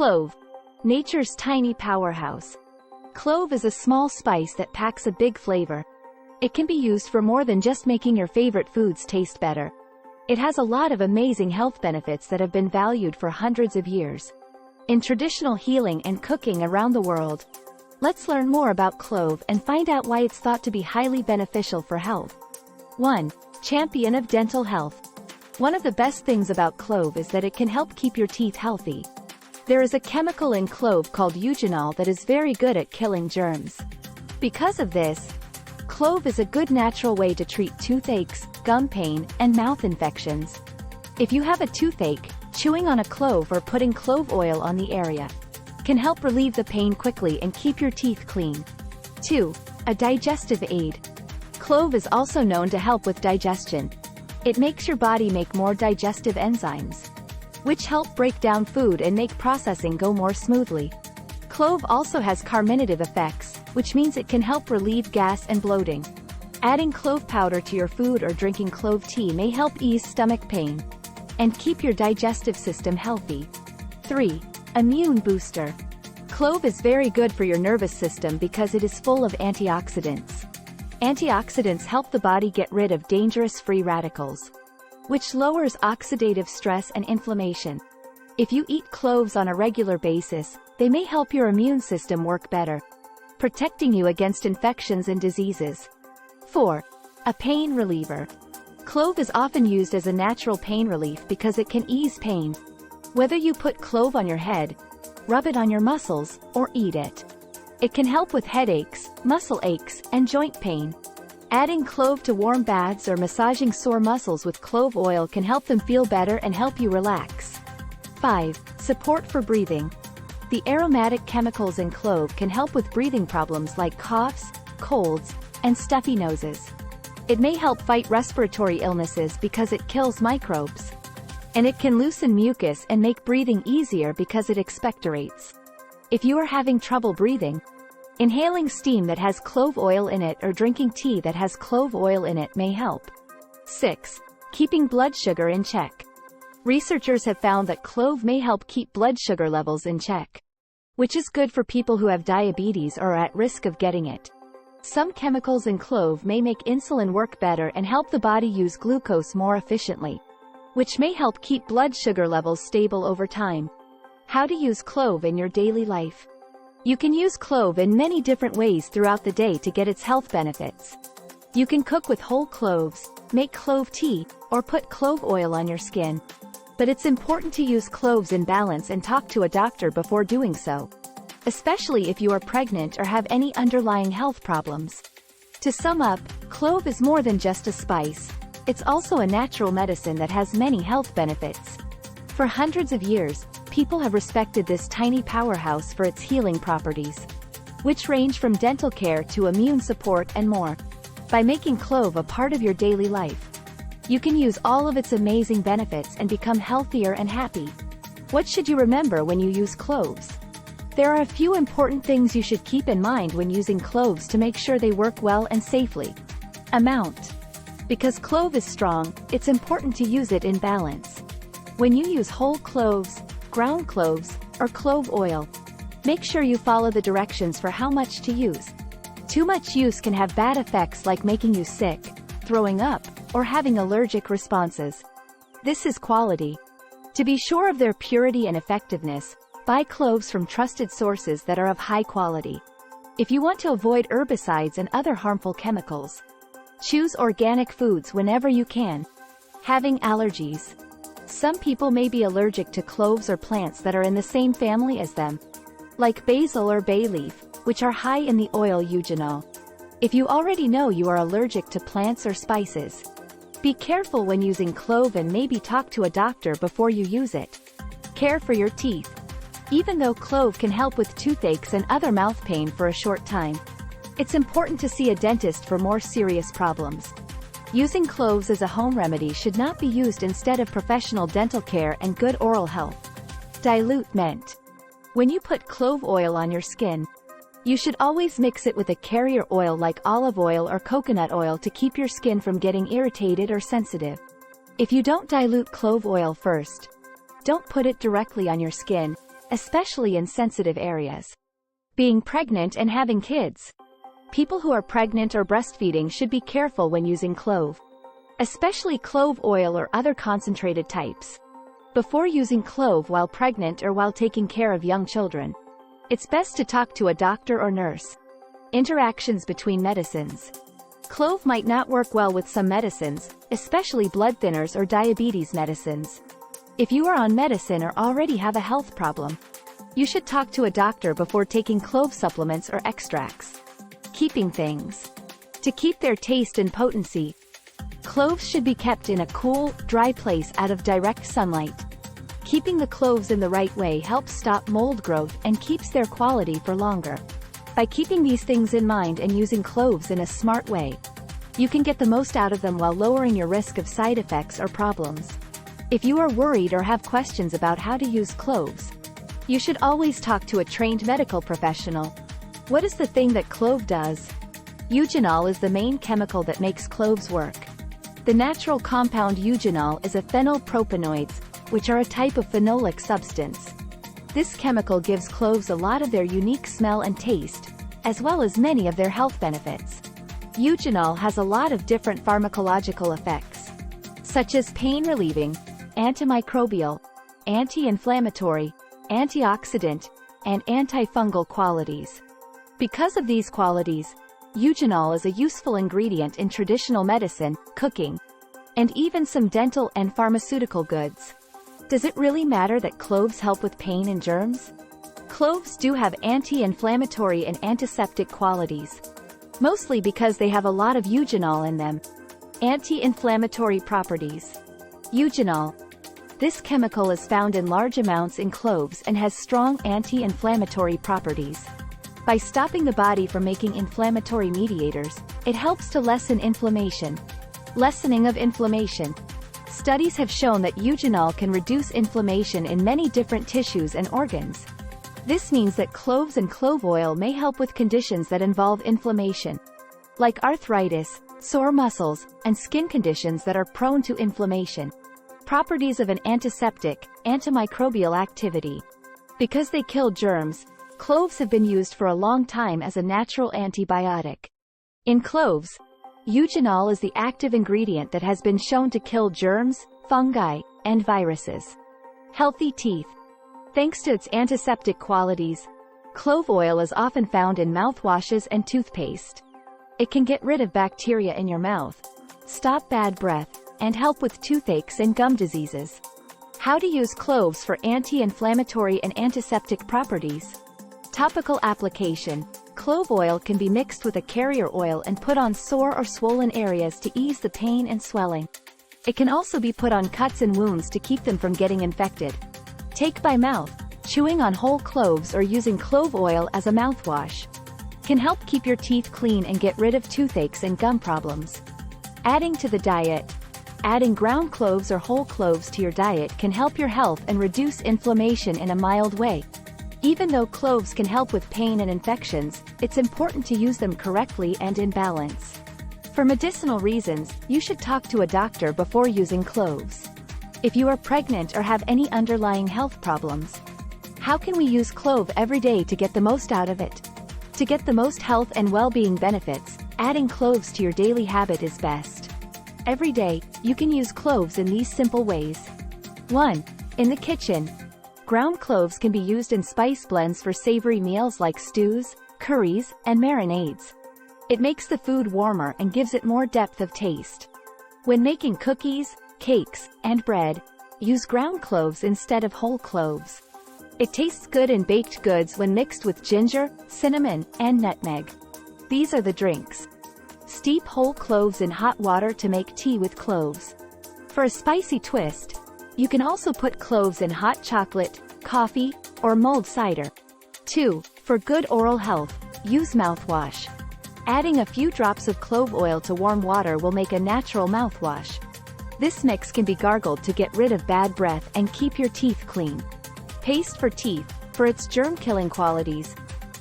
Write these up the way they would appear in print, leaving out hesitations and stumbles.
Clove. Nature's tiny powerhouse. Clove is a small spice that packs a big flavor. It can be used for more than just making your favorite foods taste better. It has a lot of amazing health benefits that have been valued for hundreds of years in traditional healing and cooking around the world. Let's learn more about clove and find out why it's thought to be highly beneficial for health. 1. Champion of dental health. One of the best things about clove is that it can help keep your teeth healthy. There is a chemical in clove called eugenol that is very good at killing germs. Because of this, clove is a good natural way to treat toothaches, gum pain, and mouth infections. If you have a toothache, chewing on a clove or putting clove oil on the area can help relieve the pain quickly and keep your teeth clean. 2. A digestive aid. Clove is also known to help with digestion. It makes your body make more digestive enzymes, which help break down food and make processing go more smoothly. Clove also has carminative effects, which means it can help relieve gas and bloating. Adding clove powder to your food or drinking clove tea may help ease stomach pain and keep your digestive system healthy. 3. Immune booster. Clove is very good for your nervous system because it is full of antioxidants. Antioxidants help the body get rid of dangerous free radicals, which lowers oxidative stress and inflammation. If you eat cloves on a regular basis, they may help your immune system work better, protecting you against infections and diseases. 4. A pain reliever. Clove is often used as a natural pain relief because it can ease pain. Whether you put clove on your head, rub it on your muscles, or eat it, it can help with headaches, muscle aches, and joint pain. Adding clove to warm baths or massaging sore muscles with clove oil can help them feel better and help you relax. 5. Support for breathing. The aromatic chemicals in clove can help with breathing problems like coughs, colds, and stuffy noses. It may help fight respiratory illnesses because it kills microbes. And it can loosen mucus and make breathing easier because it expectorates. If you are having trouble breathing, inhaling steam that has clove oil in it or drinking tea that has clove oil in it may help. 6. Keeping blood sugar in check. Researchers have found that clove may help keep blood sugar levels in check, which is good for people who have diabetes or are at risk of getting it. Some chemicals in clove may make insulin work better and help the body use glucose more efficiently, which may help keep blood sugar levels stable over time. How to use clove in your daily life. You can use clove in many different ways throughout the day to get its health benefits. You can cook with whole cloves, make clove tea, or put clove oil on your skin. But it's important to use cloves in balance and talk to a doctor before doing so, especially if you are pregnant or have any underlying health problems. To sum up, clove is more than just a spice. It's also a natural medicine that has many health benefits. For hundreds of years, people have respected this tiny powerhouse for its healing properties, which range from dental care to immune support and more. By making clove a part of your daily life, you can use all of its amazing benefits and become healthier and happy. What should you remember when you use cloves? There are a few important things you should keep in mind when using cloves to make sure they work well and safely. Amount. Because clove is strong, it's important to use it in balance. When you use whole cloves, ground cloves, or clove oil, make sure you follow the directions for how much to use. Too much use can have bad effects like making you sick, throwing up, or having allergic responses. This is quality. To be sure of their purity and effectiveness, buy cloves from trusted sources that are of high quality. If you want to avoid herbicides and other harmful chemicals, choose organic foods whenever you can. Having allergies. Some people may be allergic to cloves or plants that are in the same family as them, like basil or bay leaf, which are high in the oil eugenol. If you already know you are allergic to plants or spices, be careful when using clove and maybe talk to a doctor before you use it. Care for your teeth. Even though clove can help with toothaches and other mouth pain for a short time, it's important to see a dentist for more serious problems. Using cloves as a home remedy should not be used instead of professional dental care and good oral health. Dilute mint. When you put clove oil on your skin, you should always mix it with a carrier oil like olive oil or coconut oil to keep your skin from getting irritated or sensitive. If you don't dilute clove oil first, don't put it directly on your skin. especially in sensitive areas. Being pregnant and having kids. People who are pregnant or breastfeeding should be careful when using clove, especially clove oil or other concentrated types. Before using clove while pregnant or while taking care of young children, it's best to talk to a doctor or nurse. Interactions between medicines. Clove might not work well with some medicines, especially blood thinners or diabetes medicines. If you are on medicine or already have a health problem, you should talk to a doctor before taking clove supplements or extracts. Keeping things. To keep their taste and potency, cloves should be kept in a cool, dry place out of direct sunlight. Keeping the cloves in the right way helps stop mold growth and keeps their quality for longer. By keeping these things in mind and using cloves in a smart way, you can get the most out of them while lowering your risk of side effects or problems. If you are worried or have questions about how to use cloves, you should always talk to a trained medical professional. What is the thing that clove does? Eugenol is the main chemical that makes cloves work. The natural compound eugenol is a phenylpropanoids, which are a type of phenolic substance. This chemical gives cloves a lot of their unique smell and taste, as well as many of their health benefits. Eugenol has a lot of different pharmacological effects, such as pain-relieving, antimicrobial, anti-inflammatory, antioxidant, and antifungal qualities. Because of these qualities, eugenol is a useful ingredient in traditional medicine, cooking, and even some dental and pharmaceutical goods. Does it really matter that cloves help with pain and germs? Cloves do have anti-inflammatory and antiseptic qualities, mostly because they have a lot of eugenol in them. Anti-inflammatory properties. Eugenol. This chemical is found in large amounts in cloves and has strong anti-inflammatory properties. By stopping the body from making inflammatory mediators, it helps to lessen inflammation. Lessening of inflammation. Studies have shown that eugenol can reduce inflammation in many different tissues and organs. This means that cloves and clove oil may help with conditions that involve inflammation, like arthritis, sore muscles, and skin conditions that are prone to inflammation. Properties of an antiseptic, antimicrobial activity. Because they kill germs, cloves have been used for a long time as a natural antibiotic. In cloves, eugenol is the active ingredient that has been shown to kill germs, fungi, and viruses. Healthy teeth. Thanks to its antiseptic qualities, clove oil is often found in mouthwashes and toothpaste. It can get rid of bacteria in your mouth, stop bad breath, and help with toothaches and gum diseases. How to use cloves for anti-inflammatory and antiseptic properties. Topical application. Clove oil can be mixed with a carrier oil and put on sore or swollen areas to ease the pain and swelling. It can also be put on cuts and wounds to keep them from getting infected. Take by mouth. Chewing on whole cloves or using clove oil as a mouthwash can help keep your teeth clean and get rid of toothaches and gum problems. Adding to the diet. Adding ground cloves or whole cloves to your diet can help your health and reduce inflammation in a mild way. Even though cloves can help with pain and infections, it's important to use them correctly and in balance. For medicinal reasons, you should talk to a doctor before using cloves. If you are pregnant or have any underlying health problems, how can we use clove every day to get the most out of it? To get the most health and well-being benefits, adding cloves to your daily habit is best. Every day, you can use cloves in these simple ways. 1. In the kitchen. Ground cloves can be used in spice blends for savory meals like stews, curries, and marinades. It makes the food warmer and gives it more depth of taste. When making cookies, cakes, and bread, use ground cloves instead of whole cloves. It tastes good in baked goods when mixed with ginger, cinnamon, and nutmeg. These are the drinks. Steep whole cloves in hot water to make tea with cloves. For a spicy twist, you can also put cloves in hot chocolate, coffee, or mulled cider. 2. For good oral health, use mouthwash. Adding a few drops of clove oil to warm water will make a natural mouthwash. This mix can be gargled to get rid of bad breath and keep your teeth clean. Paste for teeth. For its germ-killing qualities,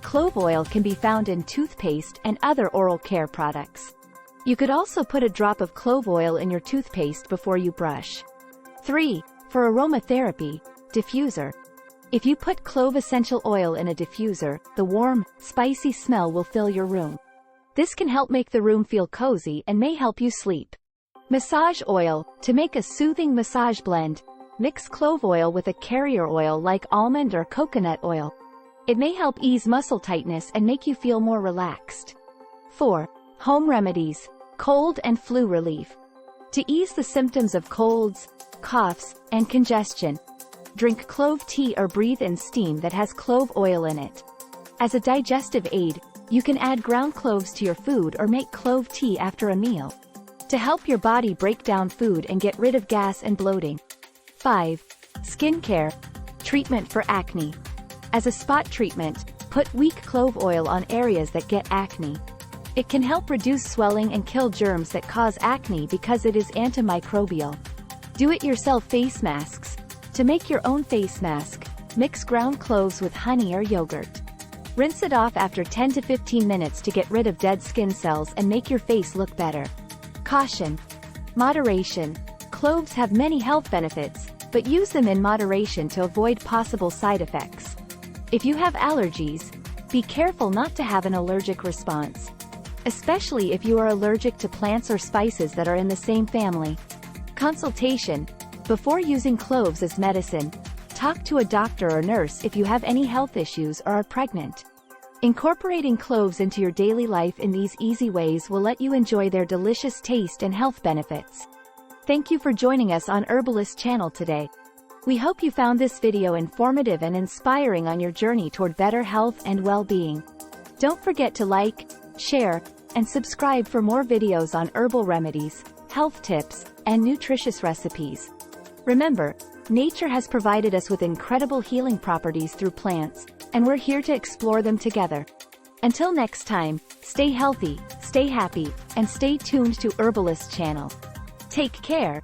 clove oil can be found in toothpaste and other oral care products. You could also put a drop of clove oil in your toothpaste before you brush. 3. For aromatherapy, diffuser. If you put clove essential oil in a diffuser, the warm, spicy smell will fill your room. This can help make the room feel cozy and may help you sleep. Massage oil. To make a soothing massage blend, mix clove oil with a carrier oil like almond or coconut oil. It may help ease muscle tightness and make you feel more relaxed. 4. Home remedies. Cold and flu relief. To ease the symptoms of colds, coughs, and congestion, drink clove tea or breathe in steam that has clove oil in it. As a digestive aid, you can add ground cloves to your food or make clove tea after a meal, to help your body break down food and get rid of gas and bloating. 5. Skincare. Treatment for acne. As a spot treatment, put weak clove oil on areas that get acne. It can help reduce swelling and kill germs that cause acne because it is antimicrobial. Do-it-yourself face masks. To make your own face mask, mix ground cloves with honey or yogurt. Rinse it off after 10 to 15 minutes to get rid of dead skin cells and make your face look better. Caution. Moderation. Cloves have many health benefits, but use them in moderation to avoid possible side effects. If you have allergies, be careful not to have an allergic response, especially if you are allergic to plants or spices that are in the same family. Consultation. Before using cloves as medicine, talk to a doctor or nurse if you have any health issues or are pregnant. Incorporating cloves into your daily life in these easy ways will let you enjoy their delicious taste and health benefits. Thank you for joining us on Herbalist channel today. We hope you found this video informative and inspiring on your journey toward better health and well-being. Don't forget to like, share, and subscribe for more videos on herbal remedies, health tips, and nutritious recipes. Remember, nature has provided us with incredible healing properties through plants, and we're here to explore them together. Until next time, stay healthy, stay happy, and stay tuned to Herbalist channel. Take care.